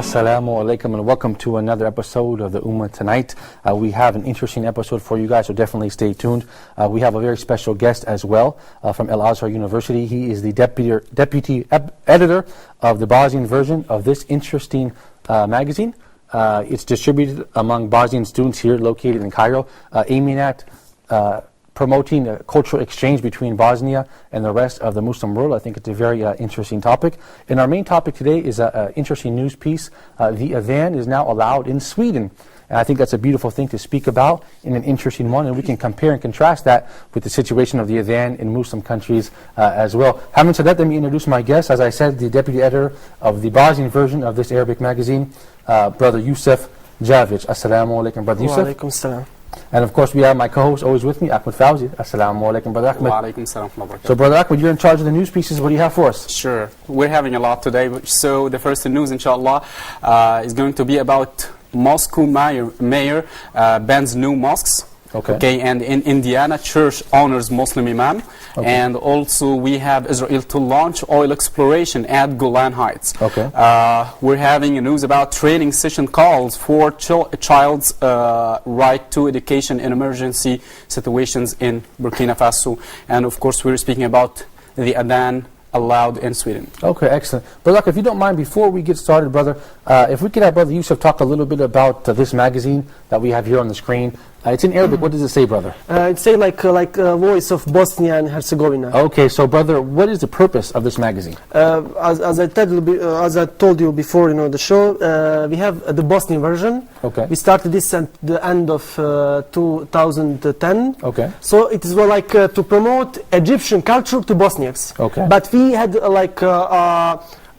Assalamu alaikum and welcome to another episode of the Ummah Tonight. We have an interesting episode for you guys, so definitely stay tuned. We have a very special guest as well from Al-Azhar University. He is the deputy editor of the Bosnian version of this interesting magazine. It's distributed among Bosnian students here located in Cairo, aiming at promoting a cultural exchange between Bosnia and the rest of the Muslim world. I think it's a very interesting topic. And our main topic today is an interesting news piece. The Adhan is now allowed in Sweden. And I think that's a beautiful thing to speak about in an interesting one. And we can compare and contrast that with the situation of the Adhan in Muslim countries as well. Having said that, let me introduce my guest. As I said, the deputy editor of the Bosnian version of this Arabic magazine, Brother Jusuf Džafić. Assalamu alaikum, Brother Jusuf. Wa alaikum salam. And of course we have my co-host always with me, Ahmed Fawzi. Assalamu alaikum, Brother Ahmed. Wa alaikum salam. So Brother Ahmed, you're in charge of the news pieces. What do you have for us? Sure. We're having a lot today. So the first news, inshallah, is going to be about Moscow mayor bans new mosques. Okay, and in Indiana, church honors Muslim imam. Okay. And also we have Israel to launch oil exploration at Golan Heights. Okay. We're having a news about training session calls for child's right to education in emergency situations in Burkina Faso. And of course we're speaking about the Adhan allowed in Sweden. Okay, excellent. Brother, if you don't mind, before we get started, brother, if we could have Brother Jusuf talk a little bit about this magazine that we have here on the screen. It's in Arabic. What does it say, brother? It say like voice of Bosnia and Herzegovina. Okay, so brother, what is the purpose of this magazine? As I told you before, the show, we have the Bosnian version. Okay. We started this at the end of 2010. Okay. So it is like to promote Egyptian culture to Bosniaks. Okay. But we had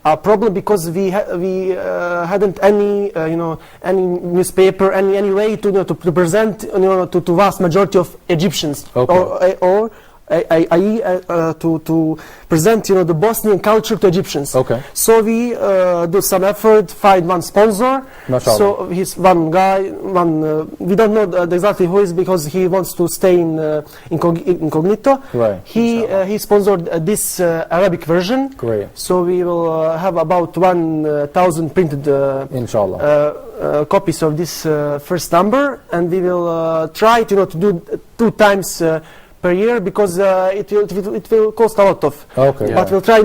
a problem because we hadn't any any newspaper, any way to present to vast majority of Egyptians. Okay. or to present the Bosnian culture to Egyptians. Okay. So we do some effort, find one sponsor. Mashallah. So he's one guy, we don't know exactly who is because he wants to stay in incognito. Right. He sponsored this Arabic version. Great. So we will have about 1,000 printed inshallah copies of this first number, and we will try to do 2 times per year because it will cost a lot of. Okay. Yeah. But we'll try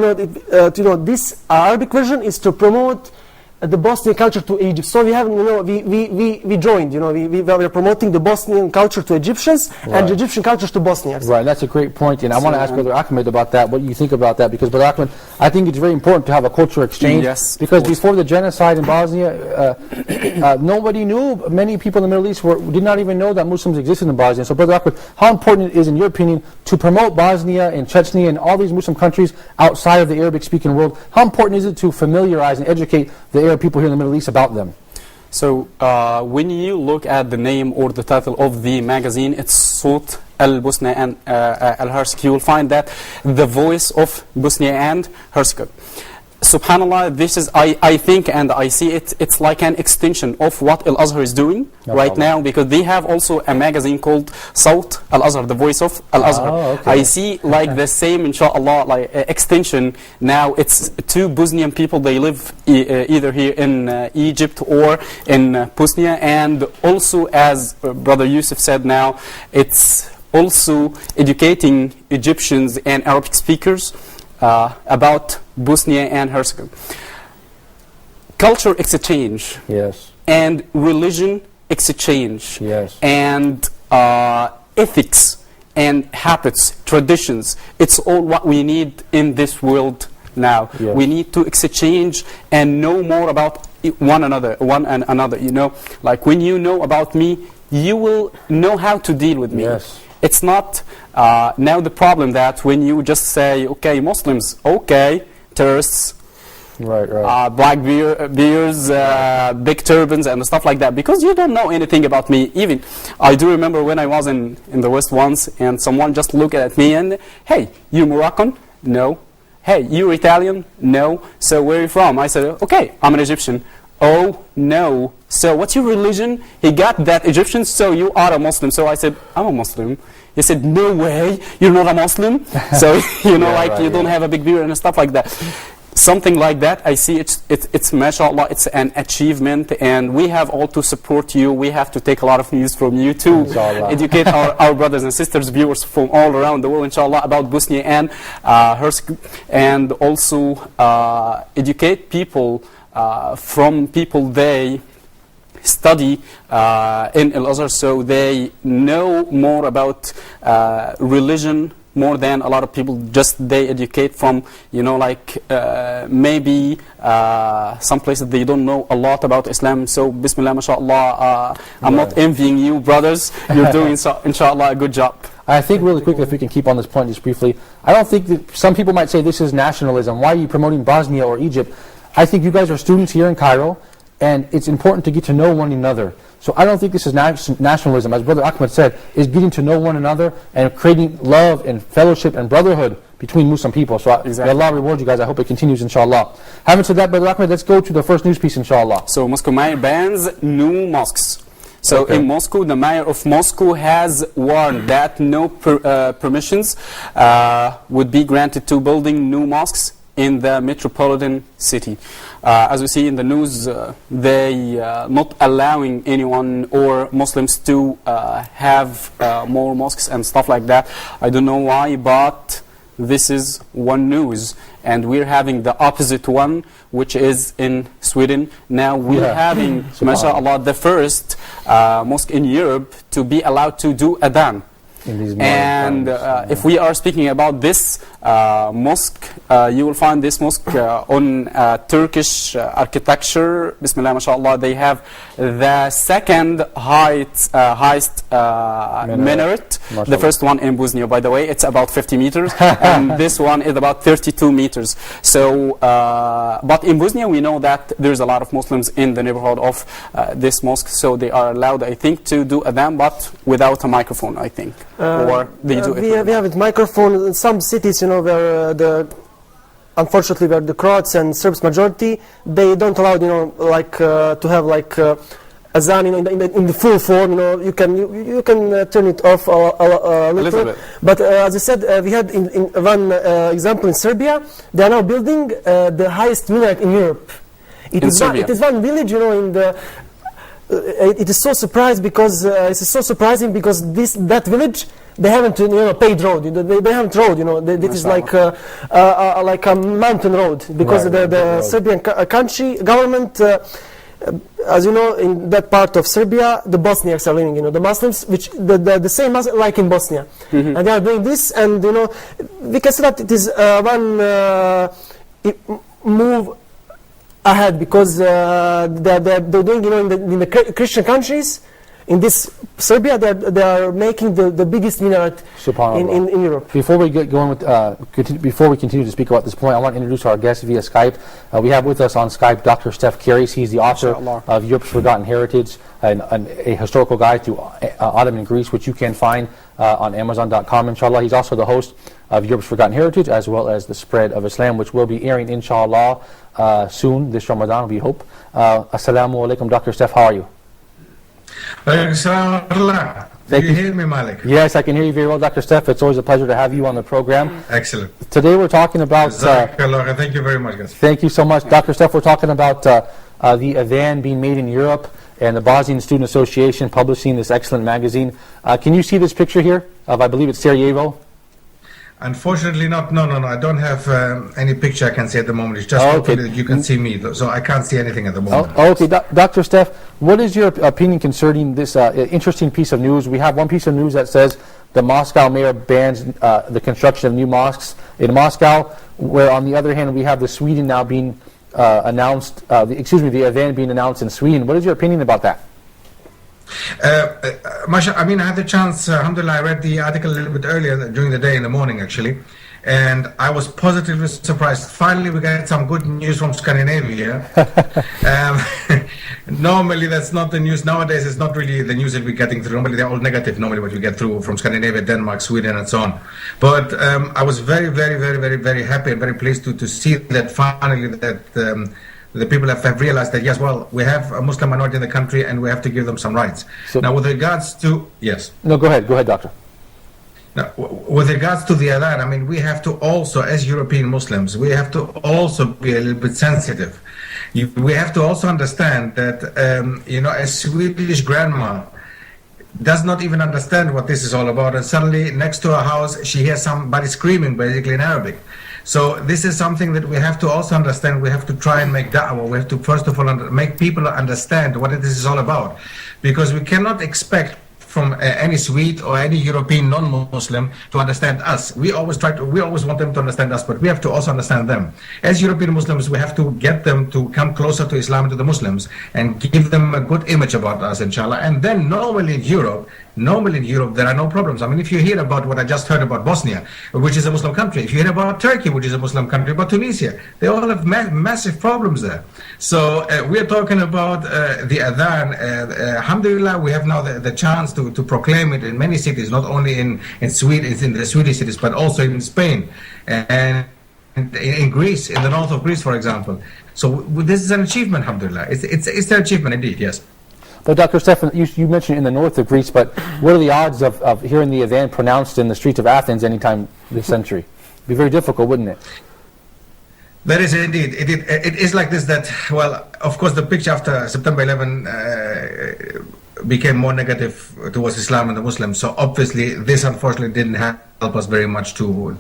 this Arabic version is to promote the Bosnian culture to Egypt. So we have we joined. We are promoting the Bosnian culture to Egyptians and the Egyptian culture to Bosniaks. Right. That's a great point, and I want to ask Brother Ahmed about that. What you think about that? Because Brother Ahmed, I think it's very important to have a cultural exchange. Yes. Because before the genocide in Bosnia, nobody knew. Many people in the Middle East did not even know that Muslims existed in Bosnia. So Brother Ahmed, how important it is, in your opinion, to promote Bosnia and Chechnya and all these Muslim countries outside of the Arabic-speaking world? How important is it to familiarize and educate the Arab people here in the Middle East about them? So when you look at the name or the title of the magazine, it's Sot al-Bosnia and al-Herzegovina. You will find that the voice of Bosnia and Herzegovina. Subhanallah, this is, I think and I see it's like an extension of what Al-Azhar is doing right now, because they have also a magazine called Sawt Al-Azhar, the voice of Al-Azhar. Okay. I see like the same, inshallah, like extension. Now it's 2 Bosnian people, they live either here in Egypt or in Bosnia, and also as Brother Jusuf said now, it's also educating Egyptians and Arabic speakers about Bosnia and Herzegovina. Culture exchange. Yes. And religion exchange. Yes. And ethics and habits, traditions. It's all what we need in this world now. Yes. We need to exchange and know more about one another. Like when you know about me, you will know how to deal with me. Yes. It's not now the problem that when you just say, okay, Muslims, okay, terrorists, black beards, big turbans and stuff like that, because you don't know anything about me. Even I do remember when I was in the West once, and someone just looked at me and, hey, you Moroccan? No. Hey, you Italian? No. So where are you from? I said, okay, I'm an Egyptian. Oh no. So what's your religion? He got that Egyptian, so you are a Muslim. So I said, I'm a Muslim. He said, no way, you're not a Muslim. So, you don't have a big beard and stuff like that. something like that, I see it's mashallah, it's an achievement, and we have all to support you. We have to take a lot of news from you to educate our brothers and sisters, viewers from all around the world, inshallah, about Bosnia and Herzegovina, and also educate people from people they study in Al-Azhar, so they know more about religion more than a lot of people. Just they educate from, you know, like maybe some places they don't know a lot about Islam. So Bismillah, mashallah, I'm not envying you, brothers. You're doing, inshallah, a good job. I think really quickly, if we can keep on this point just briefly, I don't think that some people might say this is nationalism. Why are you promoting Bosnia or Egypt? I think you guys are students here in Cairo, and it's important to get to know one another. So I don't think this is nationalism. As Brother Ahmed said, is getting to know one another and creating love and fellowship and brotherhood between Muslim people. So may Allah reward you guys. I hope it continues, inshallah. Having said that, Brother Ahmed, let's go to the first news piece, inshallah. So Moscow mayor bans new mosques. So in Moscow, the mayor of Moscow has warned that no permissions would be granted to building new mosques in the metropolitan city. As we see in the news, they not allowing anyone or Muslims to have more mosques and stuff like that. I don't know why, but this is one news. And we're having the opposite one, which is in Sweden. Now we're having, mashallah, the first mosque in Europe to be allowed to do Adhan. And if we are speaking about this mosque, you will find this mosque on Turkish architecture. Bismillah, mashallah. They have the second highest minaret. The first one in Bosnia, by the way, it's about 50 meters, and this one is about 32 meters. So, but in Bosnia, we know that there's a lot of Muslims in the neighborhood of this mosque, so they are allowed, I think, to do adhan, but without a microphone, I think. Or they do it. We have a microphone in some cities, you know, where unfortunately, where the Croats and Serbs majority, they don't allow, you know, like to have like azan, you know, in the full form. You know, you can turn it off a little bit. But as I said, we had in one example in Serbia. They are now building the highest minaret in Europe. It is one village, you know, in the. It is so surprising because that village, they haven't, you know, paved road. They haven't road. You know, it is like a mountain road because the Serbian country government, as you know, in that part of Serbia, the Bosniaks are living. You know, the Muslims, which the same Muslims like in Bosnia, and they are doing this. And you know, we can say that it is one move ahead because they're doing, you know, in the Christian countries, in this Serbia, they are making the biggest minaret in Europe. Before we get going with, before we continue to speak about this point, I want to introduce our guest via Skype. We have with us on Skype Dr. Jusuf Džafić. He's the author of Europe's Forgotten Heritage, a historical guide to Ottoman Greece, which you can find on Amazon.com, inshallah. He's also the host of Europe's Forgotten Heritage, as well as The Spread of Islam, which will be airing, inshallah, soon, this Ramadan, we hope. Assalamu alaikum, Dr. Jusuf, how are you? Do you hear me, Malik? Yes, I can hear you very well, Dr. Jusuf. It's always a pleasure to have you on the program. Excellent. Today we're talking about... thank you very much, guys. Thank you so much. Dr. Jusuf, we're talking about the Adhan being made in Europe and the Bosnian Student Association publishing this excellent magazine. Can you see this picture here of, I believe it's Sarajevo? Unfortunately not. No. I don't have any picture I can see at the moment. It's just you can see me, so I can't see anything at the moment. Okay, Dr. Jusuf, what is your opinion concerning this interesting piece of news? We have one piece of news that says the Moscow mayor bans the construction of new mosques in Moscow, where on the other hand we have the Sweden now being announced, the Adhan being announced in Sweden. What is your opinion about that? Masha, I mean, I had the chance, alhamdulillah, I read the article a little bit earlier during the day, in the morning actually, and I was positively surprised. Finally, we got some good news from Scandinavia. Normally, that's not the news. Nowadays, it's not really the news that we're getting through. Normally, they're all negative, normally what we get through from Scandinavia, Denmark, Sweden, and so on. But I was very, very, very, very, very happy and very pleased to see that finally that the people have realized that, yes, well, we have a Muslim minority in the country and we have to give them some rights. So now, with regards to... Yes? No, go ahead, doctor. Now, with regards to the Adhan, I mean, we have to also, as European Muslims, we have to also be a little bit sensitive. We have to also understand that, a Swedish grandma does not even understand what this is all about, and suddenly next to her house she hears somebody screaming basically in Arabic. So this is something that we have to also understand. We have to try and make da'wah. We have to first of all make people understand what this is all about, because we cannot expect from any Swede or any European non-Muslim to understand us. We always want them to understand us, but we have to also understand them. As European Muslims, we have to get them to come closer to Islam and to the Muslims and give them a good image about us, inshallah. And then normally in Europe, there are no problems. I mean, if you hear about what I just heard about Bosnia, which is a Muslim country, if you hear about Turkey, which is a Muslim country, about Tunisia, they all have massive problems there. So we are talking about the Adhan. Alhamdulillah, we have now the chance to proclaim it in many cities, not only in Sweden, in the Swedish cities, but also in Spain and in Greece, in the north of Greece, for example. So this is an achievement, alhamdulillah. It's an achievement indeed, yes. But Dr. Stefan, you mentioned in the north of Greece, but what are the odds of hearing the Adhan pronounced in the streets of Athens anytime this century? It'd be very difficult, wouldn't it? That is indeed. It is like this that, well, of course, the picture after September 11 became more negative towards Islam and the Muslims. So obviously, this unfortunately didn't help us very much to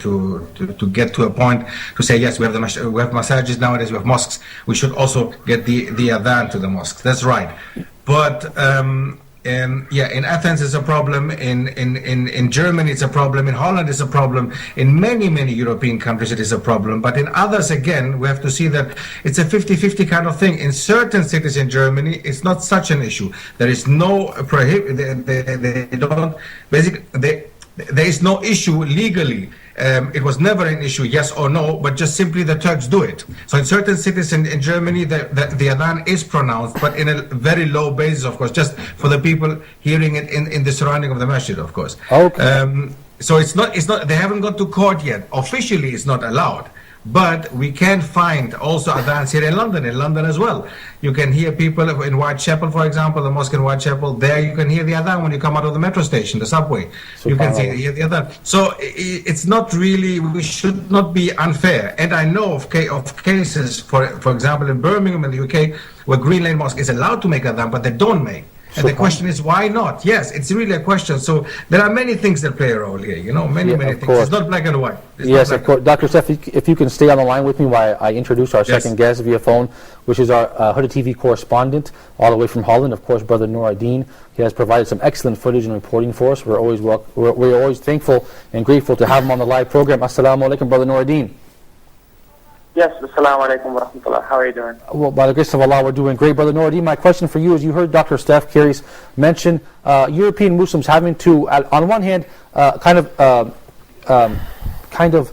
get to a point to say, yes, we have masajid nowadays, we have mosques. We should also get the Adhan to the mosques. That's right. But in Athens it's a problem, in Germany it's a problem, in Holland it's a problem, in many European countries it is a problem, but in others again we have to see that it's a 50-50 kind of thing. In certain cities in Germany it's not such an issue. There is no there is no issue legally. It was never an issue, yes or no, but just simply the Turks do it. So in certain cities in Germany, the Adhan is pronounced, but in a very low basis, of course, just for the people hearing it in the surrounding of the masjid, of course. Okay. So it's not, they haven't got to court yet. Officially, it's not allowed. But we can find also Adhans here in London as well. You can hear people in Whitechapel, for example, the mosque in Whitechapel. There you can hear the Adhan when you come out of the metro station, the subway. You can hear the Adhan. So it's not really, we should not be unfair. And I know of cases, for example, in Birmingham in the UK, where Green Lane Mosque is allowed to make Adhan, but they don't make. And the question is, why not? Yes, it's really a question. So there are many things that play a role here, many things. Course. It's not black and white. Yes, of course. Dr. Steph, if you can stay on the line with me while I introduce our second guest via phone, which is our Huda TV correspondent all the way from Holland, of course, Brother Noor-Adin. He has provided some excellent footage and reporting for us. We're always thankful and grateful to have him on the live program. Assalamu alaikum, Brother Noor-Adin. Yes, assalamu alaikum wa rahmatullah. How are you doing? Well, by the grace of Allah, we're doing great. Brother Noor-Adin, my question for you is, you heard Dr. Steph Carey's mention European Muslims having to, on one hand, kind of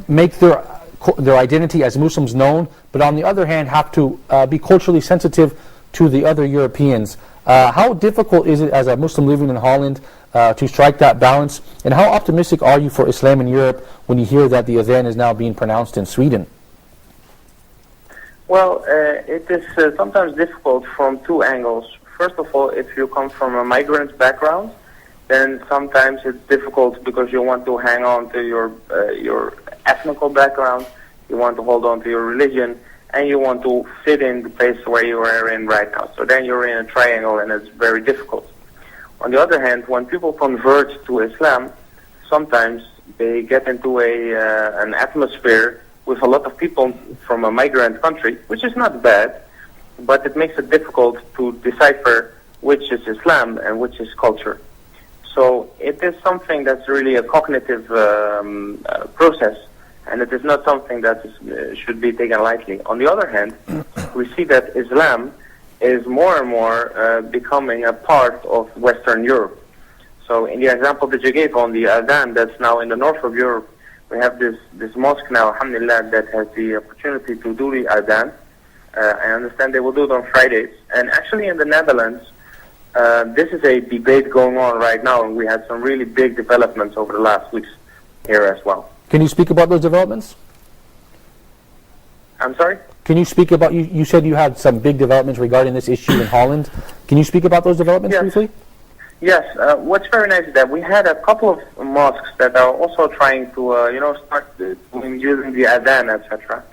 make their identity as Muslims known, but on the other hand, have to be culturally sensitive to the other Europeans. How difficult is it as a Muslim living in Holland to strike that balance? And how optimistic are you for Islam in Europe when you hear that the Adhan is now being pronounced in Sweden? Well, it is sometimes difficult from two angles. First of all, if you come from a migrant background, then sometimes it's difficult because you want to hang on to your ethnical background, you want to hold on to your religion, and you want to fit in the place where you are in right now. So then you're in a triangle, and it's very difficult. On the other hand, when people convert to Islam, sometimes they get into an atmosphere with a lot of people from a migrant country, which is not bad, but it makes it difficult to decipher which is Islam and which is culture. So it is something that's really a cognitive process, and it is not something that should be taken lightly. On the other hand, we see that Islam is more and more becoming a part of Western Europe. So in the example that you gave on the Adhan that's now in the north of Europe, we have this mosque now, alhamdulillah, that has the opportunity to do the Adhan. I understand they will do it on Fridays. And actually in the Netherlands, this is a debate going on right now, and we had some really big developments over the last weeks here as well. Can you speak about those developments? I'm sorry? Can you speak about, you said you had some big developments regarding this issue in Holland. Can you speak about those developments briefly? Yes, what's very nice is that we had a couple of mosques that are also trying to, start using the Adhan, etc.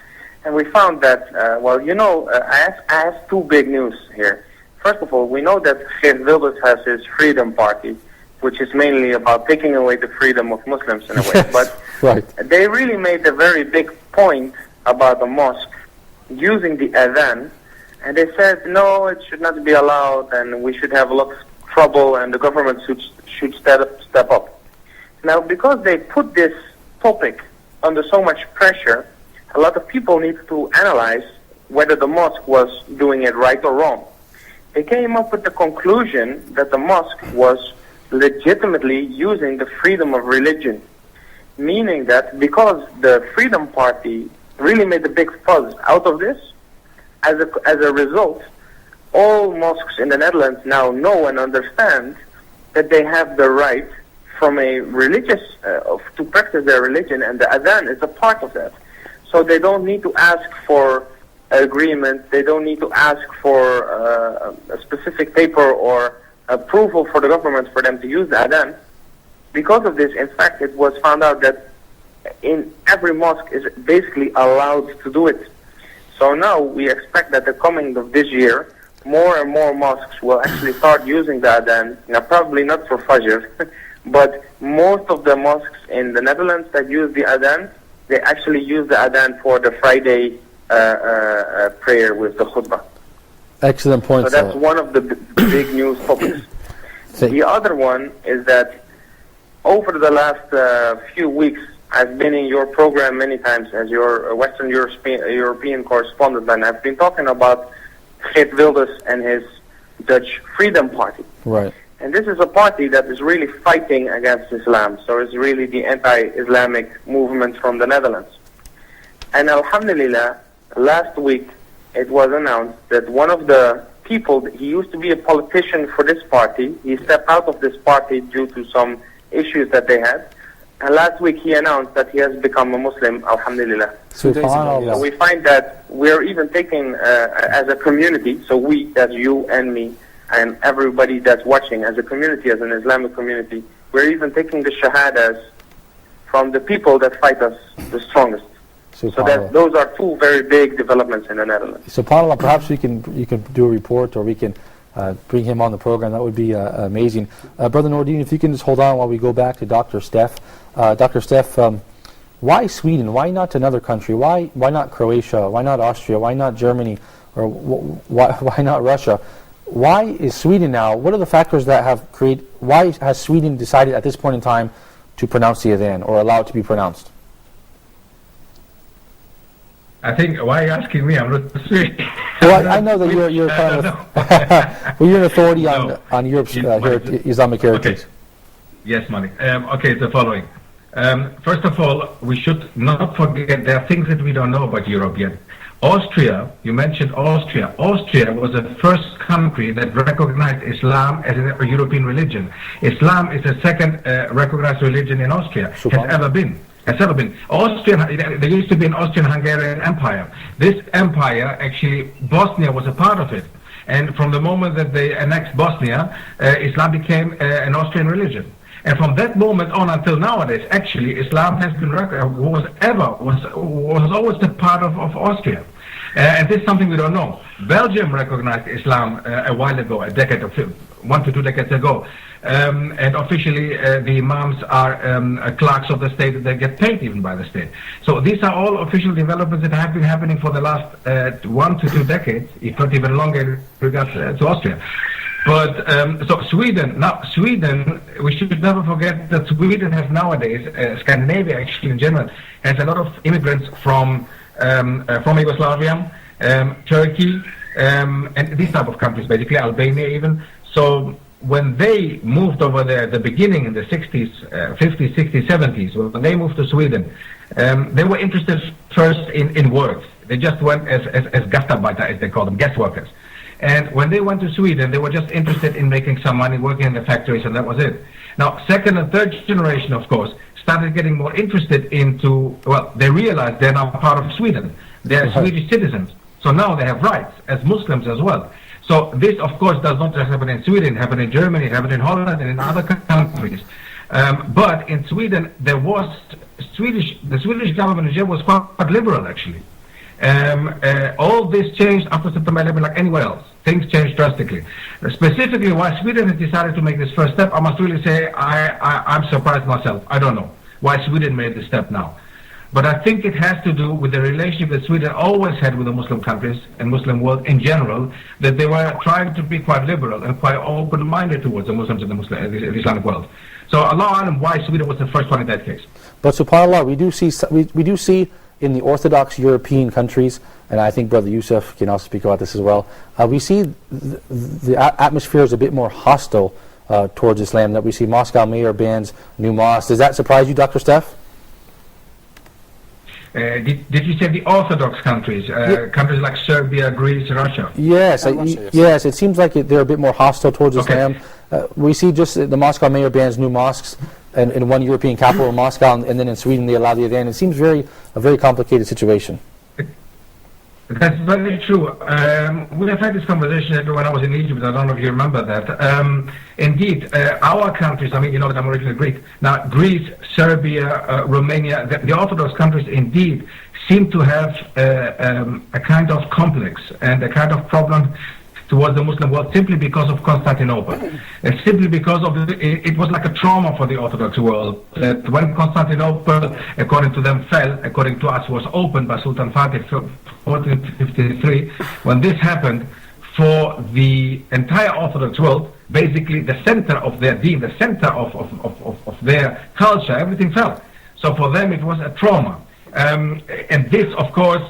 And we found that, I have two big news here. First of all, we know that Geert Wilders has his Freedom Party, which is mainly about taking away the freedom of Muslims in a way. But right. They really made a very big point about the mosque using the Adhan, and they said, no, it should not be allowed, and we should have a lot of trouble, and the government should step up. Now, because they put this topic under so much pressure, a lot of people need to analyze whether the mosque was doing it right or wrong. They came up with the conclusion that the mosque was legitimately using the freedom of religion, meaning that because the Freedom Party really made a big fuzz out of this, as a result, all mosques in the Netherlands now know and understand that they have the right from a religious, to practice their religion, and the Adhan is a part of that. So they don't need to ask for agreement, they don't need to ask for a specific paper or approval for the government for them to use the Adhan. Because of this, in fact, it was found out that in every mosque is basically allowed to do it. So now we expect that the coming of this year, more and more mosques will actually start using the Adhan. Now, probably not for Fajr, but most of the mosques in the Netherlands that use the Adhan, they actually use the Adhan for the Friday prayer with the khutbah. Excellent point. So that's one of the big news topics. The other one is that over the last few weeks, I've been in your program many times as your Western European correspondent, and I've been talking about Geert Wilders and his Dutch Freedom Party. Right. And this is a party that is really fighting against Islam. So it's really the anti-Islamic movement from the Netherlands. And alhamdulillah, last week it was announced that one of the people, he used to be a politician for this party, he stepped out of this party due to some issues that they had. And last week he announced that he has become a Muslim, alhamdulillah. So we find that we're even taking, as a community, so we, that's you and me, and everybody that's watching, as a community, as an Islamic community, we're even taking the shahadas from the people that fight us the strongest. So that those are two very big developments in the Netherlands. SubhanAllah, perhaps you can do a report, or we can bring him on the program. That would be amazing. Brother Nordin, if you can just hold on while we go back to Dr. Steph. Dr. Steph, why Sweden? Why not another country? Why not Croatia? Why not Austria? Why not Germany? Or why not Russia? Why is Sweden now? What are the factors that have created? Why has Sweden decided at this point in time to pronounce the Adhan, or allow it to be pronounced? I think, why are you asking me? I'm not Swedish. Well, I know that you're kind of well, you're an authority on Europe's Islamic heritage. Okay. Yes, Malik. Okay, it's the following. First of all, we should not forget there are things that we don't know about Europe yet. Austria, you mentioned Austria. Austria was the first country that recognized Islam as a European religion. Islam is the second recognized religion in Austria. Has ever been. Austria, there used to be an Austrian-Hungarian Empire. This empire, actually, Bosnia was a part of it. And from the moment that they annexed Bosnia, Islam became an Austrian religion. And from that moment on until nowadays, actually, Islam has been was always a part of Austria. And this is something we don't know. Belgium recognized Islam a while ago, 1 to 2 decades ago. And officially, the imams are clerks of the state, that they get paid even by the state. So these are all official developments that have been happening for the last 1 to 2 decades, if not even longer, in regards to Austria. But so Sweden, we should never forget that Sweden has nowadays, Scandinavia actually in general, has a lot of immigrants from Yugoslavia, Turkey, and these type of countries, basically Albania even. So when they moved over there at the beginning in the 60s, 50s, 60s, 70s, when they moved to Sweden, they were interested first in work. They just went as gastarbeiter, as they call them, guest workers. And when they went to Sweden, they were just interested in making some money, working in the factories, and that was it. Now, second and third generation, of course, started getting more interested into, well, they realized they're now part of Sweden. They're Swedish citizens. So now they have rights as Muslims as well. So this, of course, does not just happen in Sweden, it happened in Germany, it happened in Holland, and in other countries. But in Sweden, the Swedish government in general was quite liberal, actually. All this changed after September 11, like anywhere else. Things changed drastically. Specifically, why Sweden has decided to make this first step, I must really say I'm surprised myself. I don't know why Sweden made this step now. But I think it has to do with the relationship that Sweden always had with the Muslim countries and Muslim world in general, that they were trying to be quite liberal and quite open-minded towards the Muslims and the Islamic world. So Allah Alam, why Sweden was the first one in that case. But subhanAllah, we do see in the Orthodox European countries, and I think Brother Jusuf can also speak about this as well, we see the atmosphere is a bit more hostile towards Islam, that we see Moscow mayor bans new mosques. Does that surprise you, Dr. Steph? Did you say the Orthodox countries, countries like Serbia, Greece, Russia? Yes, yes. It seems like they're a bit more hostile towards Islam. We see just the Moscow mayor bans new mosques in one European capital, Moscow, and then in Sweden they allow the Adhan. It seems a very complicated situation. That's very true. We have had this conversation when I was in Egypt. I don't know if you remember that. Indeed, our countries, I mean, you know that I'm originally Greek. Now, Greece, Serbia, Romania, the Orthodox countries indeed seem to have a kind of complex and a kind of problem towards the Muslim world simply because of Constantinople. Simply because of it was like a trauma for the Orthodox world. That when Constantinople, according to them, fell, according to us, was opened by Sultan Fatih 1453. When this happened, for the entire Orthodox world, basically the center of their deen, the center of their culture, everything fell. So for them it was a trauma. And this, of course,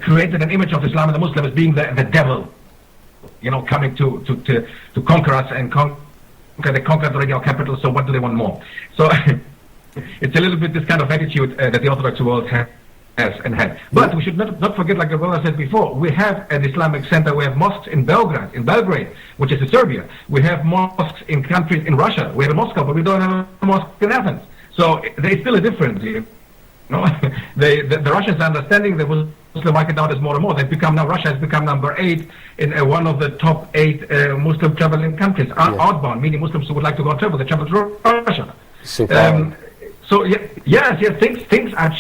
created an image of Islam and the Muslim as being the devil, you know, coming to conquer us and they conquered the original capital, so what do they want more? So it's a little bit this kind of attitude that the Orthodox world has and had. But we should not forget, like the brother said before, we have an Islamic center, we have mosques in Belgrade, which is in Serbia. We have mosques in countries in Russia, we have a Moscow, but we don't have a mosque in Athens. So there's still a difference here. No, the Russians are understanding the Muslim market nowadays more and more. Russia has become number 8 in one of the top 8 Muslim traveling countries. Outbound, meaning Muslims who would like to go and travel, they travel to Russia. So yes, things are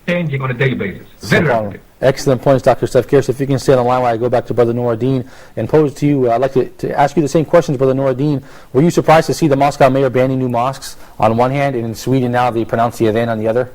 changing on a daily basis. Very rapidly. Excellent points, Dr. Steph. Curious if you can stay on the line while I go back to Brother Noureddin and pose to you. I'd like to ask you the same questions, Brother Noureddin. Were you surprised to see the Moscow mayor banning new mosques on one hand, and in Sweden now they pronounce the Adhan on the other?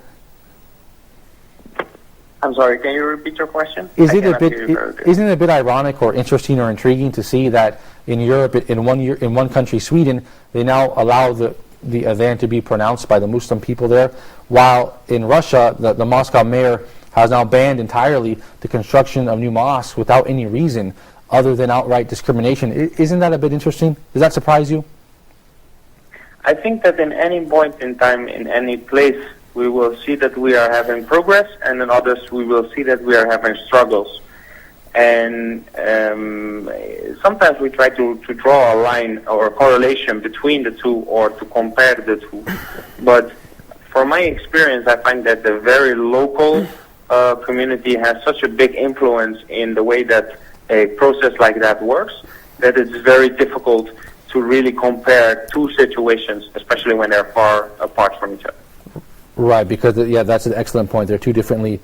I'm sorry, can you repeat your question? Isn't it a bit ironic or interesting or intriguing to see that in Europe, in one country, Sweden, they now allow the Adhan to be pronounced by the Muslim people there, while in Russia, the Moscow mayor has now banned entirely the construction of new mosques without any reason other than outright discrimination. Isn't that a bit interesting? Does that surprise you? I think that in any point in time, in any place, we will see that we are having progress, and in others we will see that we are having struggles. And sometimes we try to draw a line or a correlation between the two or to compare the two. But from my experience, I find that the very local community has such a big influence in the way that a process like that works, that it's very difficult to really compare two situations, especially when they're far apart from each other. Right, because that's an excellent point. They're two different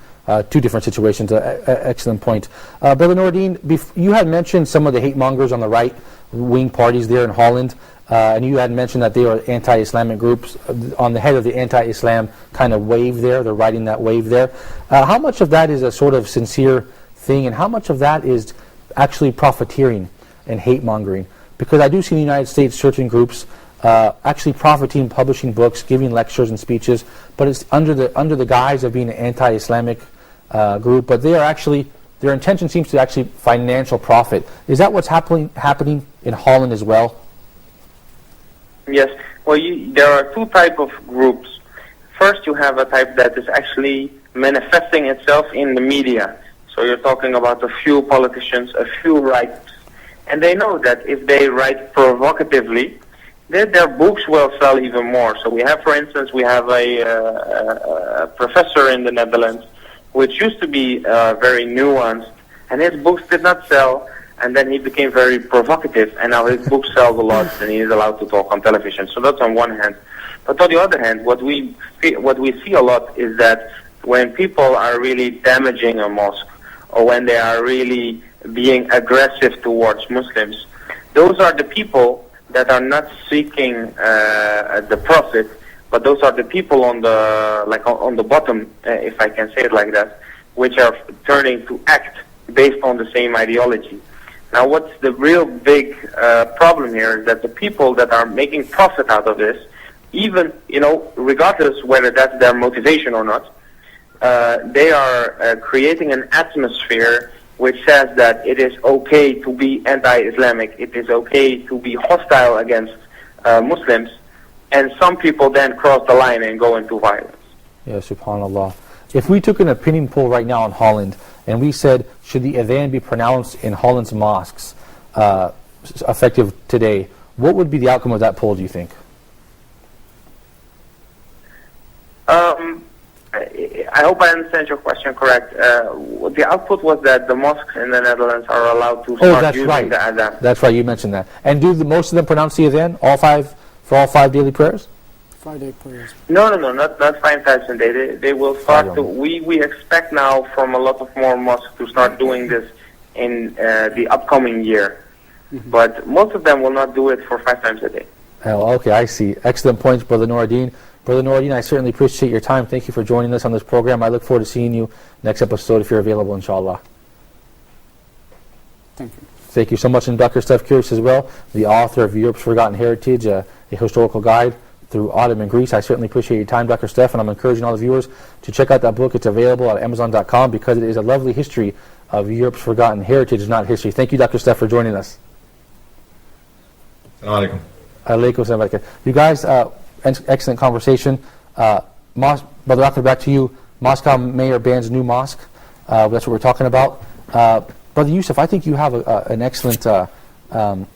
situations. Excellent point. Brother Noureddin, you had mentioned some of the hate mongers on the right-wing parties there in Holland, and you had mentioned that they are anti-Islamic groups on the head of the anti-Islam kind of wave there. They're riding that wave there. How much of that is a sort of sincere thing, and how much of that is actually profiteering and hate mongering? Because I do see in the United States certain groups actually profiting, publishing books, giving lectures and speeches, but it's under the guise of being an anti-Islamic group. But they are actually, their intention seems to actually financial profit. Is that what's happening in Holland as well? Yes. Well, there are two types of groups. First, you have a type that is actually manifesting itself in the media. So you're talking about a few politicians, a few writers, and they know that if they write provocatively, their books will sell even more. So we have, for instance, a professor in the Netherlands, which used to be very nuanced, and his books did not sell and then he became very provocative, and now his book sells a lot, and he is allowed to talk on television. So that's on one hand. But on the other hand, what we see a lot is that when people are really damaging a mosque, or when they are really being aggressive towards Muslims, those are the people that are not seeking the profit, but those are the people on the bottom, if I can say it like that, which are turning to act based on the same ideology. Now, what's the real big problem here is that the people that are making profit out of this, even, regardless whether that's their motivation or not, they are creating an atmosphere which says that it is okay to be anti-Islamic, it is okay to be hostile against Muslims, and some people then cross the line and go into violence. Yeah, subhanAllah. If we took an opinion poll right now in Holland, and we said, should the adhan be pronounced in Holland's mosques effective today, what would be the outcome of that poll, do you think? I hope I understand your question correct. The output was that the mosques in the Netherlands are allowed to start using the adhan. That's right, you mentioned that. And do most of them pronounce the adhan, for all 5 daily prayers? 5-day prayers. No, not 5 times a day. They will start to. We expect now from a lot of more mosques to start doing this in the upcoming year. Mm-hmm. But most of them will not do it for 5 times a day. Oh, okay, I see. Excellent points, Brother Noureddin. Brother Noureddin, I certainly appreciate your time. Thank you for joining us on this program. I look forward to seeing you next episode if you're available, inshallah. Thank you. Thank you so much. And Dr. Steph Curious as well, the author of Europe's Forgotten Heritage, a historical guide through Ottoman Greece. I certainly appreciate your time, Dr. Steph, and I'm encouraging all the viewers to check out that book. It's available at Amazon.com because it is a lovely history of Europe's Forgotten Heritage, not history. Thank you, Dr. Steph, for joining us. Assalamu alaikum. You guys, excellent conversation. Brother Ahmed, back to you. Moscow mayor bans new mosque. That's what we're talking about. Brother Jusuf, I think you have an excellent,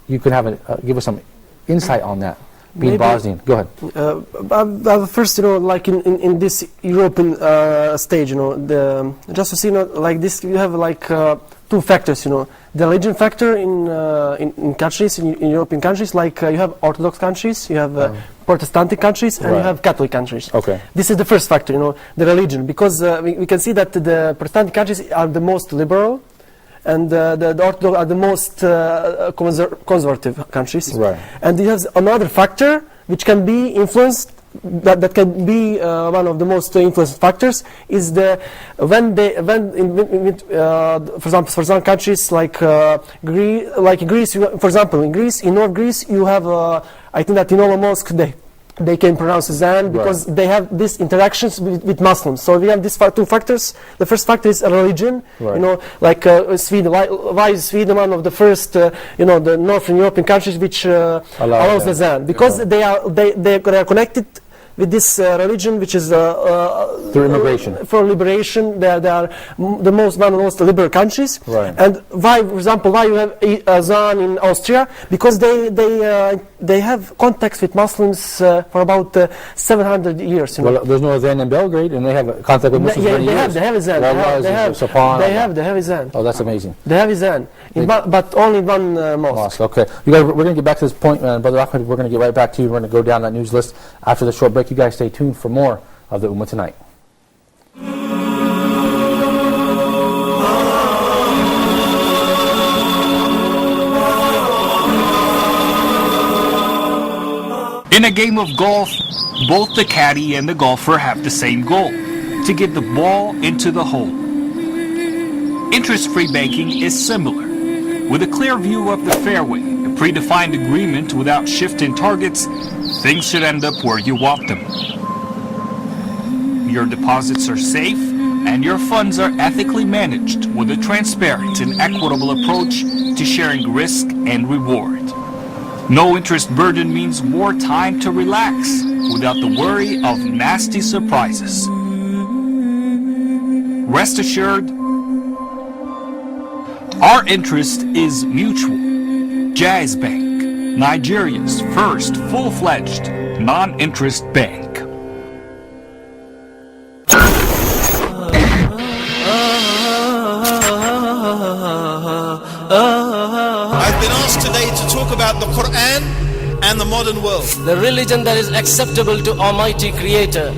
you can give us some insight on that, being Bosnian. Go ahead. First, like in this European stage, just to see, like this, you have like 2 factors, the religion factor in countries, in European countries, like you have Orthodox countries, you have Protestant countries, and you have Catholic countries. Okay. This is the first factor, the religion, because we can see that the Protestant countries are the most liberal, and the Orthodox are the most conservative countries. Right. And it has another factor which can be influenced, that can be one of the most influenced factors, is for example, for some countries like Greece, for example, in North Greece, you have I think that in all mosques they can pronounce Azan because they have these interactions with Muslims. So we have these 2 factors. The first factor is religion. Right. Like Sweden. Why is Sweden one of the first, the Northern European countries which allows Azan? Because they are connected with this religion, which is through immigration. For liberation, they are one of the most liberal countries. Right. And why, for example, why you have Azan in Austria? Because they have contacts with Muslims for about 700 years. Well, there's no Azan in Belgrade, and they have contact with Muslims for years. They have Azan. They have Azan. Oh, that's amazing. They have Azan, but only in one mosque. Okay. We're going to get back to this point, Brother Ahmed. We're going to get right back to you. We're going to go down that news list after the short break. You guys stay tuned for more of the Ummah Tonight. In a game of golf, both the caddy and the golfer have the same goal: to get the ball into the hole. Interest-free banking is similar. With a clear view of the fairway, a predefined agreement without shifting targets, things should end up where you want them. Your deposits are safe, and your funds are ethically managed with a transparent and equitable approach to sharing risk and reward. No interest burden means more time to relax without the worry of nasty surprises. Rest assured, our interest is mutual. Jazz Bank, Nigeria's first full-fledged non-interest bank. the Quran and the modern world. The religion that is acceptable to Almighty Creator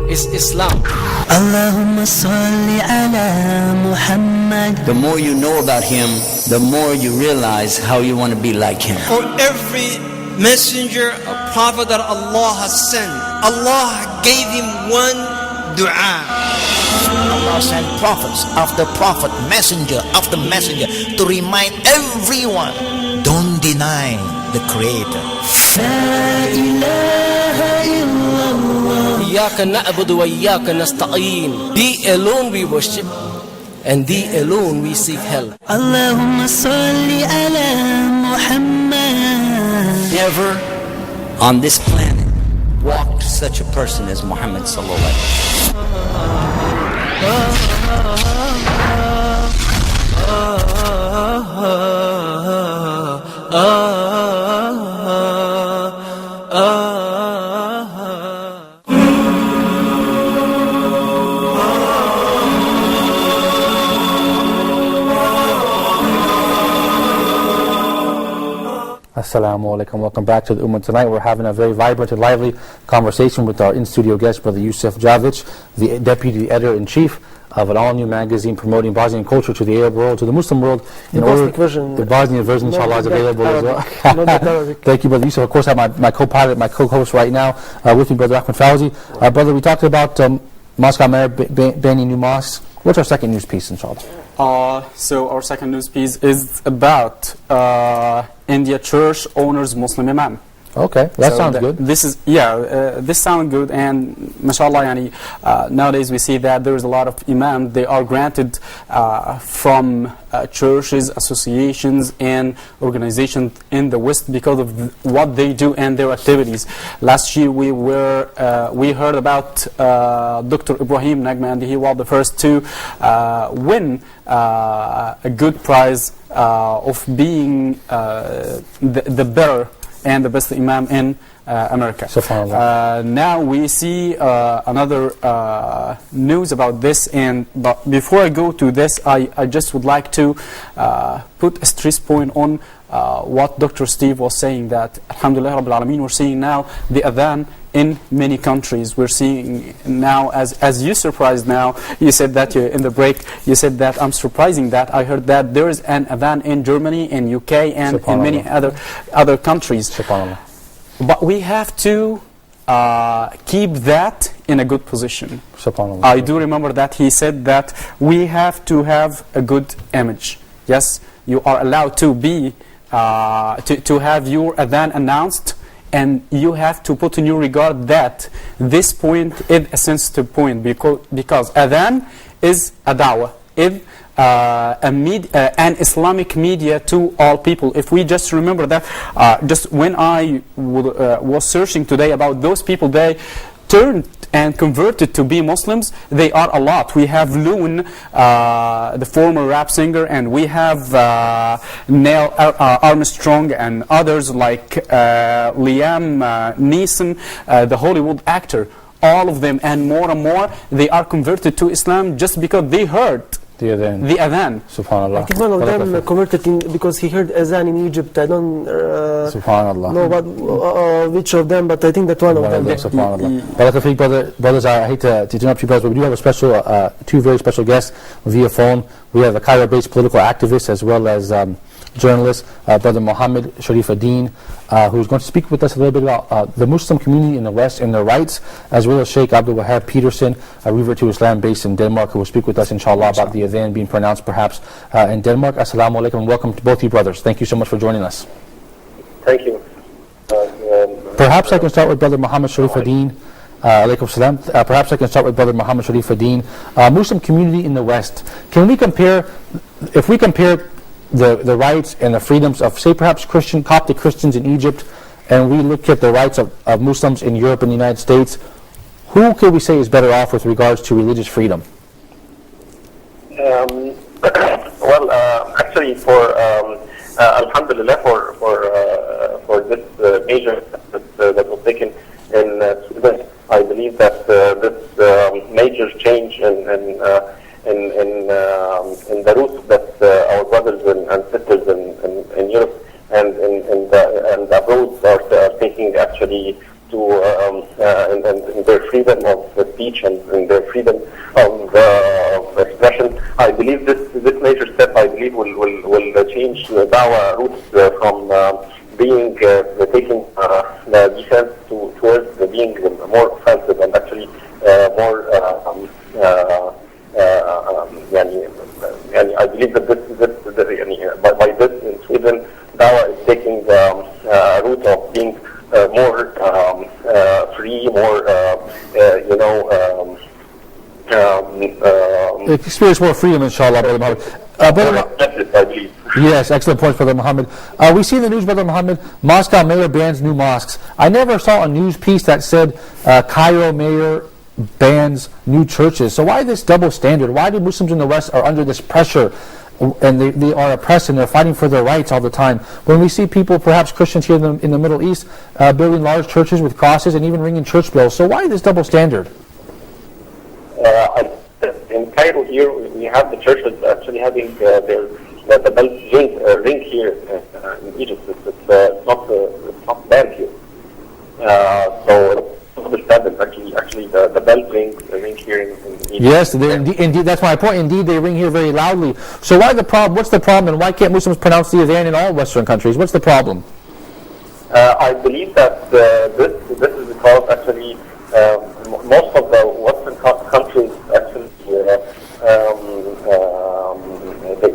is Islam. Allahumma salli ala Muhammad. The more you know about him, the more you realize how you want to be like him. For every messenger, a prophet that Allah has sent, Allah gave him one dua. Allah sent prophets after prophet, messenger after messenger to remind everyone, don't deny the Creator. La ilaha illallah. Iyyaka na'budu wa iyyaka nasta'een. Thee alone we worship, and Thee alone we seek help. Allahumma salli ala Muhammad. Never on this planet walked such a person as Muhammad sallallahu alaihi Assalamu alaikum. Welcome back to the Ummah. Tonight we're having a very vibrant and lively conversation with our in-studio guest, Brother Jusuf Džafić, the Deputy Editor-in-Chief of an all-new magazine promoting Bosnian culture to the Arab world, to the Muslim world. The Bosnian version. The Bosnian version, inshallah, is available Arabic. as well. Not Arabic. Thank you, Brother Jusuf. Of course, I have my co-pilot, my co-host right now with me, Brother Ahmed Fawzi. Brother, we talked about Mosque Al-Mayor banning new mosques. What's our second news piece, inshallah? So our second news piece is about India Church owner's Muslim imam. Okay, that sounds good. This is this sounds good, and mashallah, yani, nowadays we see that there is a lot of imams. They are granted from churches, associations, and organizations in the West because of what they do and their activities. Last year we heard about Dr. Ibrahim Nagma, and he was the first to win a good prize of being the better and the best imam in America. Now we see another news about this, but before I go to this, I just would like to put a stress point on what Dr. Steve was saying, that Alhamdulillah Rabbil Alameen, we're seeing now the Adhan in many countries. We're seeing now, as you surprised now, you said that in the break, you said that I'm surprising that I heard that there is an Adhan in Germany, in UK, and in many other countries. But we have to keep that in a good position. I do remember that he said that we have to have a good image. Yes, you are allowed to be to have your Adhan announced, and you have to put in your regard that this point is a sensitive point, because Adhan is a da'wah, is an Islamic media to all people. If we just remember that, just when I was searching today about those people, they turned and converted to be Muslims. They are a lot. We have Loon, the former rap singer, and we have Neil Armstrong and others like Liam Neeson, the Hollywood actor. All of them and more, they are converted to Islam just because they heard the Adhan. Subhanallah. I think one of them converted because he heard Adhan in Egypt. I don't Subhanallah. know which of them, but I think that one of them. Subhanallah. Brothers, I hate to interrupt you, brothers, but we do have a special, two very special guests via phone. We have a Cairo-based political activist as well as journalist, Brother Muhammad Sharif Adin, who's going to speak with us a little bit about the Muslim community in the West and their rights, as well as Sheikh Abdul Wahab Peterson, a revert to Islam based in Denmark, who will speak with us, inshallah, about the Adhan being pronounced perhaps in Denmark. Assalamu alaikum, and welcome to both you brothers. Thank you so much for joining us. Thank you. Perhaps I can start with Brother Muhammad Sharif Adin. Alaikum salam. Perhaps I can start with Brother Muhammad Sharif Adin. Muslim community in the West. Can we compare, if we compare the rights and the freedoms of, say, perhaps Coptic Christians in Egypt, and we look at the rights of Muslims in Europe and the United States, who could we say is better off with regards to religious freedom? Well, actually, for Alhamdulillah, for this measure that was taken in Sweden, I believe that this major change in the roots that our brothers and sisters in Europe and in in their freedom of speech and their freedom of expression. I believe this major step, I believe, will change Dawah roots from being taking the defense towards being more offensive and actually more. I believe that by this in Sweden, Dawah is taking the route of being more free, more experience more freedom, inshallah, Brother Muhammad. I believe. Yes, excellent points, Brother Muhammad. We see in the news, Brother Muhammad, Moscow mayor bans new mosques. I never saw a news piece that said Cairo mayor bans new churches. So why this double standard? Why do Muslims in the West are under this pressure and they are oppressed and they're fighting for their rights all the time, when we see people, perhaps Christians here in the Middle East, building large churches with crosses and even ringing church bells? So why this double standard? In Cairo here, we have the churches actually having the bell ring here in Egypt. It's not bad here. So actually the bell ring here in Egypt. Yes, indeed, that's my point. Indeed, they ring here very loudly. So why the problem? What's the problem, and why can't Muslims pronounce the Adhan in all Western countries? What's the problem? I believe that this is because actually most of the Western countries actually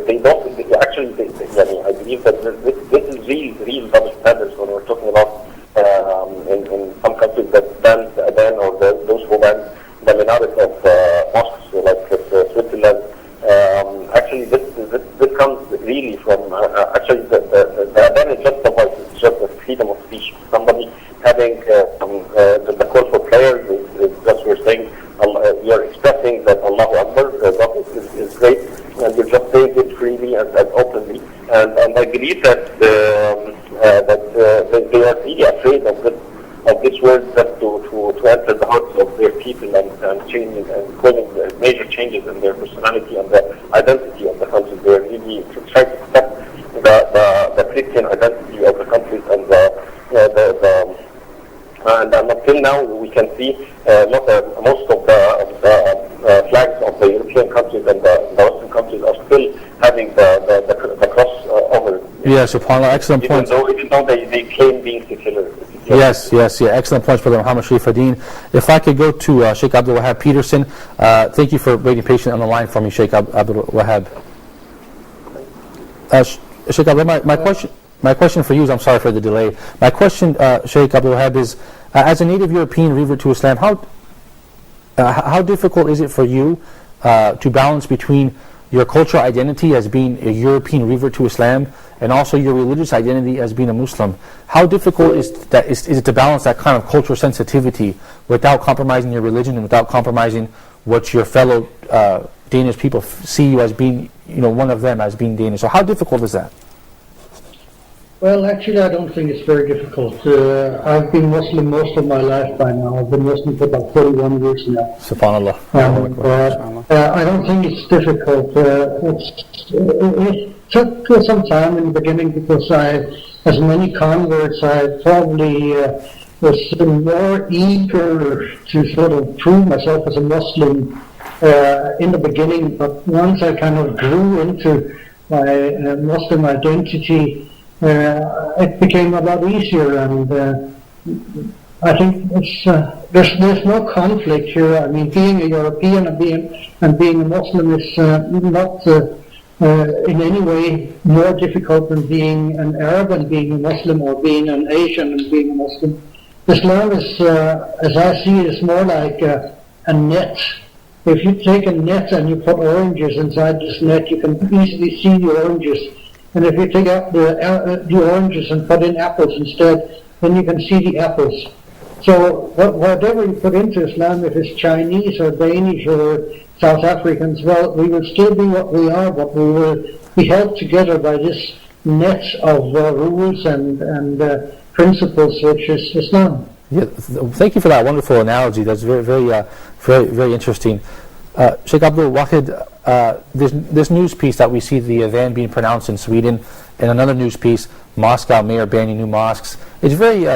they don't actually. I believe that this is real double standards when we're talking about in some countries that ban the Adhan or those who ban the minaret of mosques like Switzerland. Actually, this comes really from actually the Adhan is just a voice. It's just a freedom of speech. Somebody having the call for prayers is just we're saying you're expressing that Allahu Akbar is great, and you're just saying it freely and openly. And I believe that they are really afraid of this word that to enter the hearts of their people and changing and causing major changes in their personality and the identity of the country. They are really trying to accept the Christian identity of the countries and until now we can see most of the flags of the European countries and the Western countries are still having the cross over. Yeah, subhanAllah, excellent point. Even though they claim being secular. Yes, excellent points, Brother Muhammad Sharif Adin. If I could go to Sheikh Abdul Wahab Peterson. Thank you for waiting patiently on the line for me, Sheikh Abdul Wahab. Sheikh Abdul, my question for you is, I'm sorry for the delay. My question, Sheikh Abdul Wahab, is as a native European revert to Islam, how difficult is it for you to balance between your cultural identity as being a European revert to Islam and also your religious identity as being a Muslim? How difficult is it to balance that kind of cultural sensitivity without compromising your religion and without compromising what your fellow Danish people see you as being, one of them as being Danish? So how difficult is that? Well, actually, I don't think it's very difficult. I've been Muslim most of my life by now. I've been Muslim for about 31 years now. SubhanAllah. I don't think it's difficult. It took some time in the beginning because as many converts, I probably was more eager to sort of prove myself as a Muslim in the beginning. But once I kind of grew into my Muslim identity, it became a lot easier, and I think there's no conflict here. I mean, being a European and being a Muslim is not in any way more difficult than being an Arab and being a Muslim, or being an Asian and being a Muslim. Islam is, as I see it, is more like a net. If you take a net and you put oranges inside this net, you can easily see the oranges. And if you take out the oranges and put in apples instead, then you can see the apples. So whatever you put into Islam, if it's Chinese or Danish or South Africans, well, we will still be what we are, but we will be held together by this net of rules and principles, which is Islam. Yeah, thank you for that wonderful analogy. That's very interesting. Sheikh Abdul Wahid, this news piece that we see the Adhan being pronounced in Sweden, and another news piece, Moscow mayor banning new mosques. It's very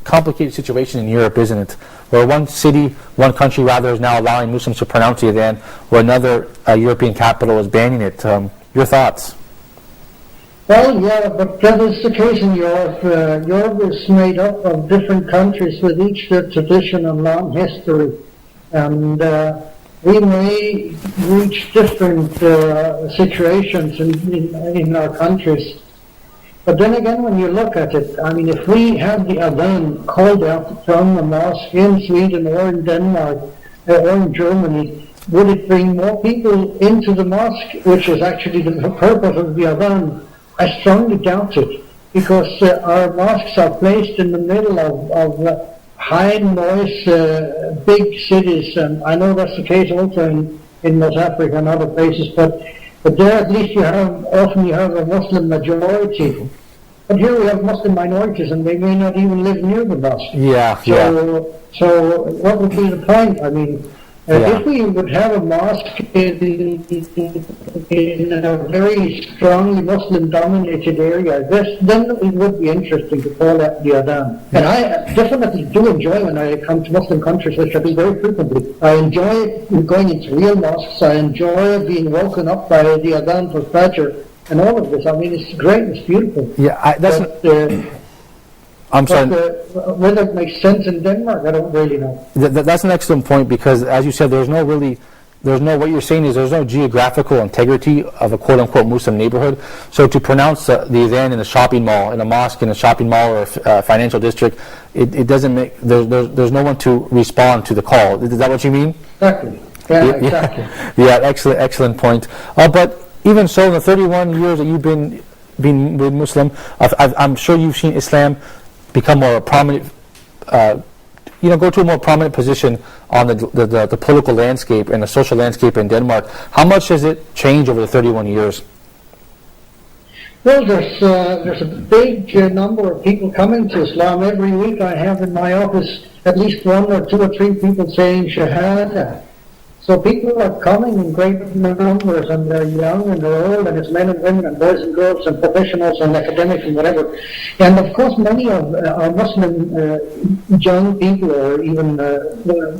complicated situation in Europe, isn't it? Where one country rather, is now allowing Muslims to pronounce the Adhan, where another European capital is banning it. Your thoughts? Well, yeah, but that is the case in Europe. Europe is made up of different countries with each their tradition and long history. And we may reach different situations in our countries. But then again, when you look at it, I mean, if we have the Adhan called out from a mosque in Sweden or in Denmark or in Germany, would it bring more people into the mosque, which is actually the purpose of the Adhan? I strongly doubt it, because our mosques are placed in the middle of high noise, big cities, and I know that's the case also in North Africa and other places, but there at least often you have a Muslim majority. But here we have Muslim minorities, and they may not even live near the mosque. So what would be the point? I mean, if we would have a mosque in a very strongly Muslim-dominated area, then it would be interesting to call that the Adhan. And I definitely do enjoy when I come to Muslim countries, which I do very frequently. I enjoy going into real mosques. I enjoy being woken up by the Adhan for Fajr and all of this. I mean, it's great, it's beautiful. I'm sorry. Whether it makes sense in Denmark, I don't really know. That's an excellent point, because, as you said, what you're saying is there's no geographical integrity of a quote-unquote Muslim neighborhood. So to pronounce the Adhan in a shopping mall, in a mosque, in a shopping mall or a financial district, it doesn't make, there's no one to respond to the call. Is that what you mean? Exactly. Yeah, exactly. Yeah, excellent point. But even so, in the 31 years that you've been with Muslim, I'm sure you've seen Islam become more prominent, go to a more prominent position on the political landscape and the social landscape in Denmark. How much has it changed over the 31 years? Well, there's a big number of people coming to Islam. Every week I have in my office at least 1 or 2 or 3 people saying Shahada. So people are coming in great numbers, and they're young and they're old, and it's men and women and boys and girls and professionals and academics and whatever. And of course many of our Muslim young people, or even a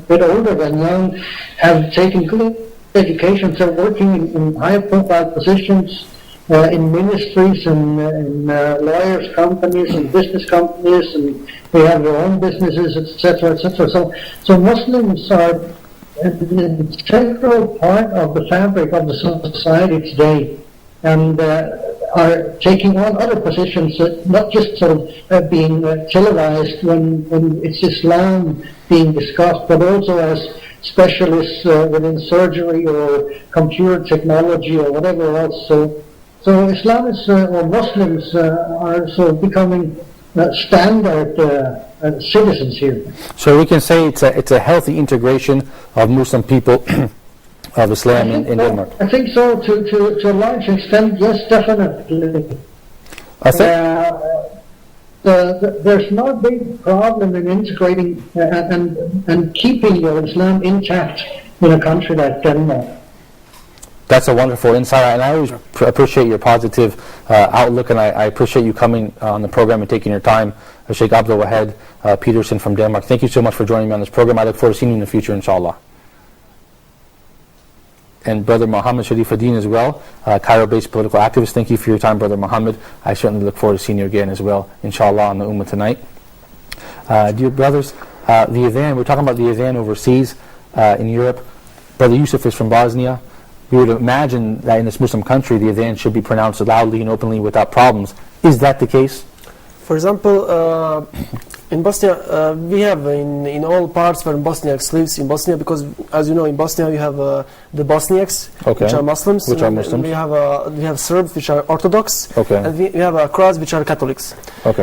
bit older than young, have taken good education. So working in high profile positions in ministries and in lawyers' companies and business companies, and they have their own businesses, etc., etc. So Muslims are an integral part of the fabric of the society today, and are taking on other positions, not just sort of being televised when it's Islam being discussed, but also as specialists within surgery or computer technology or whatever else. So Islam is, or Muslims are sort of becoming standard citizens here. So we can say it's a healthy integration of Muslim people of Islam in Denmark. I think so, to a large extent, yes, definitely. There's no big problem in integrating and keeping your Islam intact in a country like Denmark. That's a wonderful insight, and I always appreciate your positive outlook, and I appreciate you coming on the program and taking your time. Sheikh Abdul Wahed Peterson from Denmark, thank you so much for joining me on this program. I look forward to seeing you in the future, inshallah. And Brother Muhammad Sharifuddin as well, Cairo-based political activist, thank you for your time, Brother Muhammad. I certainly look forward to seeing you again as well, inshallah, on the Ummah tonight. Dear brothers, the Adhan, we're talking about the Adhan overseas in Europe. Brother Jusuf is from Bosnia. We would imagine that in this Muslim country, the Adhan should be pronounced loudly and openly without problems. Is that the case? For example, in Bosnia, we have in all parts where Bosniaks lives in Bosnia, because as you know, in Bosnia you have the Bosniaks, which are Muslims. And we have Serbs, which are Orthodox, and we have Croats, which are Catholics.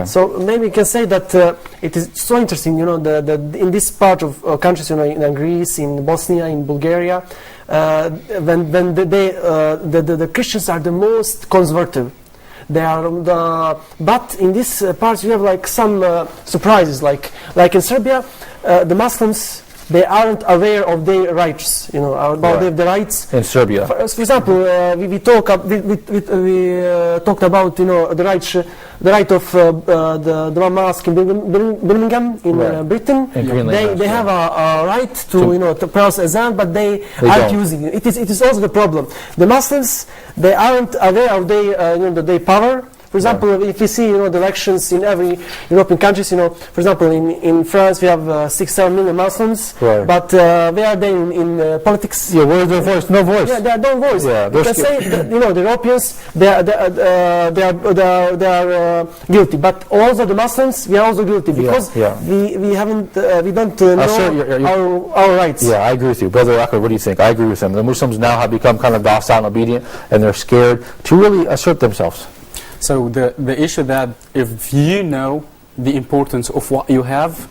So maybe we can say that it is so interesting, in this part of countries, in Greece, in Bosnia, in Bulgaria, when the Christians are the most conservative. They are but in this part you have like some surprises, like in Serbia, the Muslims they aren't aware of their rights, about their rights. In Serbia. For example, we talked about, the right of the mosque in Birmingham in Britain. They have a right to pronounce azan, but they aren't using it. It is also the problem. The Muslims, they aren't aware of their power. For example, if you see, the elections in every European countries, for example, in France we have 6-7 million Muslims, but where are they in politics? Yeah, where's their voice? No voice. Yeah, they have no voice. Yeah, you can say that, the Europeans, they are guilty, but also the Muslims, we are also guilty because we don't know our rights. Yeah, I agree with you, Brother Ahmed. What do you think? I agree with him. The Muslims now have become kind of docile and obedient, and they're scared to really assert themselves. So the issue that if you know the importance of what you have,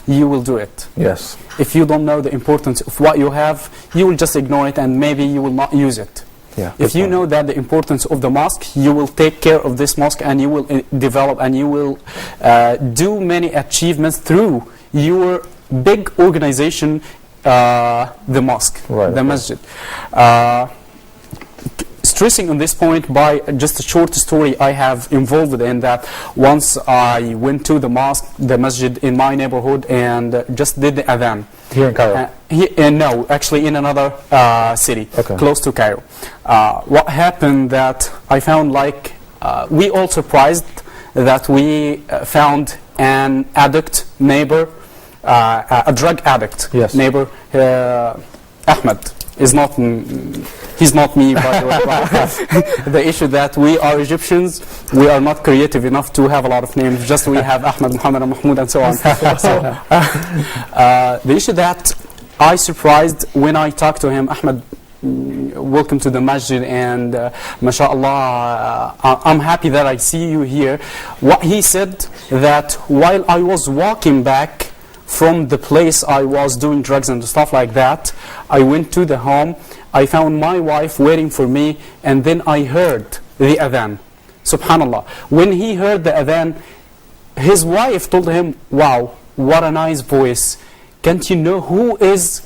you will do it. Yes. If you don't know the importance of what you have, you will just ignore it and maybe you will not use it. Yeah, if you know that the importance of the mosque, you will take care of this mosque and you will develop and you will do many achievements through your big organization, the mosque, the masjid. Stressing on this point by just a short story I have involved in that. Once I went to the mosque, the masjid in my neighborhood, and just did the adhan. Here in Cairo? No, actually in another city, close to Cairo. What happened that I found we all surprised that we found an addict neighbor, a drug addict neighbor, Ahmed. He's not me, by the way. The issue that we are Egyptians, we are not creative enough to have a lot of names. Just we have Ahmed, Muhammad, and Mahmoud, and so on. The issue that I surprised when I talked to him, Ahmed, welcome to the masjid, and mashallah, I'm happy that I see you here. What he said, that while I was walking back from the place I was doing drugs and stuff like that, I went to the home, I found my wife waiting for me, and then I heard the adhan. Subhanallah. When he heard the adhan, his wife told him, wow, what a nice voice. Can't you know who is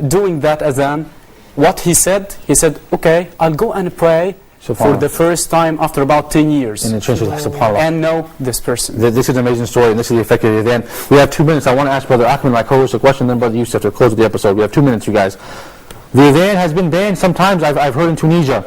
doing that adhan? What he said, okay, I'll go and pray for the first time after about 10 years. And subhanallah. And know this person. This is an amazing story, and this is the effect of the adhan. We have 2 minutes. I want to ask Brother Ahmed, my co-host, a question, then Brother Jusuf to close the episode. We have 2 minutes, you guys. The adhan has been banned sometimes, I've heard in Tunisia.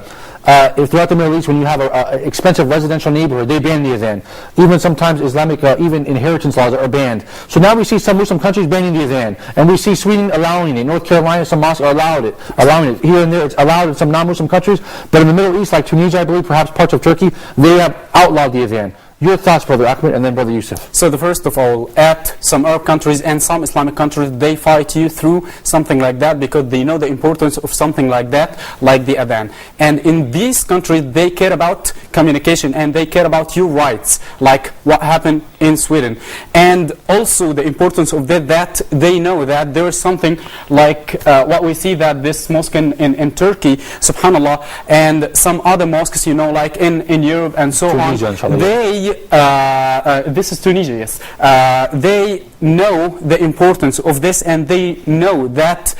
If throughout the Middle East, when you have an expensive residential neighborhood, they ban the adhan. Even sometimes Islamic, even inheritance laws are banned. So now we see some Muslim countries banning the adhan, and we see Sweden allowing it. North Carolina, some mosques are allowing it. Here and there, it's allowed in some non-Muslim countries. But in the Middle East, like Tunisia, I believe, perhaps parts of Turkey, they have outlawed the adhan. Your thoughts, Brother Ahmed, and then Brother Jusuf. So first of all, at some Arab countries and some Islamic countries, they fight you through something like that because they know the importance of something like that, like the adhan. And in these countries, they care about communication and they care about your rights, like what happened in Sweden. And also the importance of that they know that there is something like what we see that this mosque in Turkey, subhanallah, and some other mosques, like in Europe and so Tunisia, on, inshallah. this is Tunisia, yes. They know the importance of this and they know that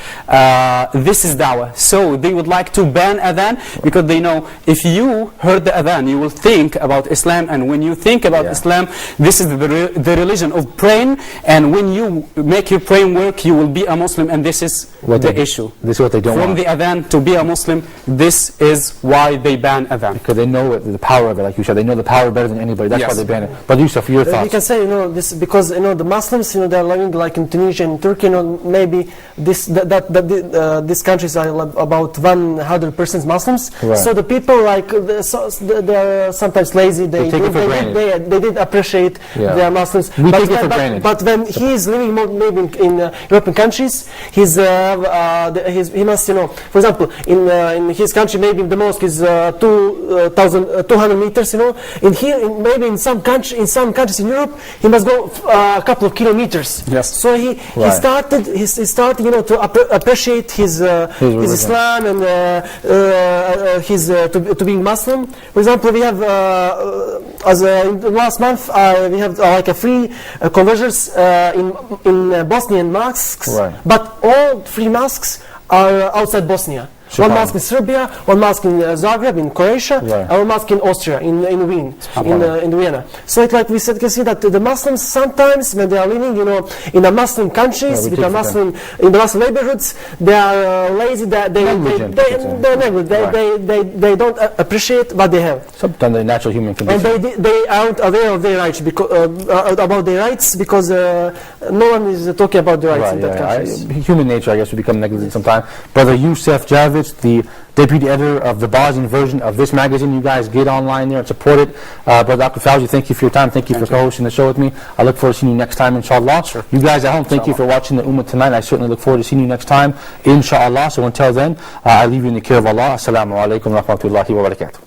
this is da'wah. So they would like to ban adhan because they know if you heard the adhan, you will think about Islam, and when you think about Islam, this is the religion of praying, and when you make your praying work, you will be a Muslim, and this is the issue. This is what they don't want. From the adhan to be a Muslim, this is why they ban adhan. Because they know the power of it, like you said. They know the power better than anybody. That's why they ban it. But Jusuf, your thoughts? We can say, this because the Muslims, they're living like in Tunisia and Turkey. Maybe these countries are about 100% Muslims. Right. So the people they are sometimes lazy. They did appreciate they are Muslims. We take it for granted. But when he is living maybe in European countries, he must, for example, in his country, maybe the mosque is 200 meters, and here maybe maybe in some countries in Europe, he must go a couple of kilometers. Yes. So he started to appreciate his Islam and his to being Muslim. For example, we have in the last month we have like a free conversions in Bosnian mosques, but all free mosques are outside Bosnia. One mosque in Serbia, one mosque in Zagreb, in Croatia, and one mosque in Austria, in Wien, in Vienna. So it's like we can see that the Muslims sometimes, when they are living, in the Muslim countries, with the Muslim in the Muslim neighborhoods, they are lazy. They don't appreciate what they have. Sometimes the natural human condition. And they aren't aware of their rights about their rights because no one is talking about the rights in that countries. Human nature, I guess, will become negligent sometimes. Brother Jusuf Džafić, the deputy editor of the Bosnian version of this magazine. You guys get online there and support it. Brother Dr. Fauzi, thank you for your time. Thank you for co-hosting the show with me. I look forward to seeing you next time, inshallah. Sure. You guys at home, thank you for watching the Ummah tonight. I certainly look forward to seeing you next time, inshallah. So until then, I leave you in the care of Allah. Assalamu alaikum wa rahmatullahi wa barakatuh.